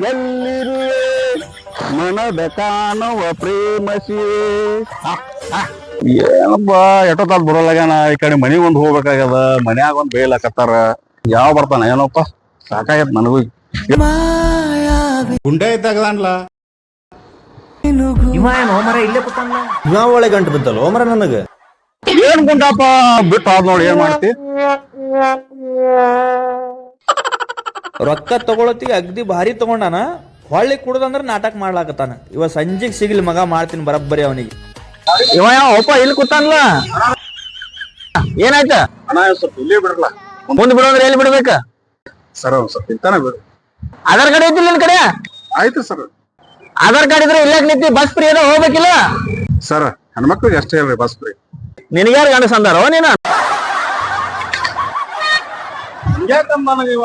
ಎಲ್ಲಿರುವೆ ಮನದ ಕಾಣುವ ಪ್ರೇಮಸಿ. ಏನಪ್ಪ ಎಷ್ಟೊತ್ತಾದ್ ಬರೋಲ್ಲಾಗ್ಯಾನ. ಈ ಕಡೆ ಮನಿಗ್ ಒಂದ್ ಹೋಗ್ಬೇಕಾಗ್ಯದ, ಮನ್ಯಾಗ ಒಂದ್ ಬೇಯ್ಲಾಕತ್ತಾರ. ಯಾವ ಬರ್ತಾನ ಏನಪ್ಪ, ಸಾಕಾಗತ್ ನನಗೂ. ಗುಂಡೆ ಇದ್ದಾಗದಾನ್ಲ ಇವ ಏನು ಮರ ಇಲ್ಲೇ ಕೂತಾನಲ್ಲ. ಇವ ಒಳ್ಳೆ ಗಂಟು ಬಿದ್ದಲ್ಲ ಓಮರ ನನಗ. ಏನ್ ಗುಂಡಪ್ಪ ಬಿಟ್ಟು ಆದ್ ನೋಡಿ ಏನ್ ಮಾಡ್ತಿ. ರೊಕ್ಕ ತಗೊಳತಿಗೆ ಅಗ್ದಿ ಭಾರಿ ತಗೊಂಡಾನ, ಹೊಳ್ಳಿ ಕುಡ್ದಂದ್ರ ನಾಟಕ ಮಾಡ್ಲಾಕತ್ತಾನ. ಇವ ಸಂಜೆಗ್ ಸಿಗ್ಲಿ ಮಗ, ಮಾಡ್ತೀನಿ ಬರಬ್ಬರಿ ಅವನಿಗೆ. ಇವ ಯಾವಪ್ಪ ಇಲ್ಲಿ ಕೂತಾನಲ್ಲ, ಏನಾಯ್ತ? ಅಣ್ಣ ಸ್ವಲ್ಪ ಇಲ್ಲೇ ಬಿಡ್ರಲ್ಲ. ಮುಂದ್ ಬಿಡೋದ್ರೆ ಎಲ್ಲಿ ಬಿಡ್ಬೇಕ? ಸರ್ ಒಂದ್ ಸ್ವಲ್ಪ ಇಂತಾನ ಬಿಡ್ರಿ. ಆಧಾರ್ ಕಾರ್ಡ್ ಐತಿಲ್ಲ ನಿನ್ ಕಡೆ? ಆಯ್ತು ಸರ್. ಆಧಾರ್ ಕಾರ್ಡ್ ಇದ್ರೆ ಇಲ್ಲಾಕ್ ನಿಂತಿ ಬಸ್ ಫ್ರೀ ಅದ ಹೋಗ್ಬೇಕಿಲ್ಲ? ಸರ್ ಹೆಣ್ಮಕ್ಳಿಗೆ ಅಷ್ಟೇ ಹೇಳ್ರಿ ಬಸ್ ಫ್ರೀ. ನಿನಗ್ಯಾರು ಗಂಡಸ ಅಂದಾರೋ ನೀನ? ಹಿಂಗ್ಯಾಕಂದ ನನಗಿವ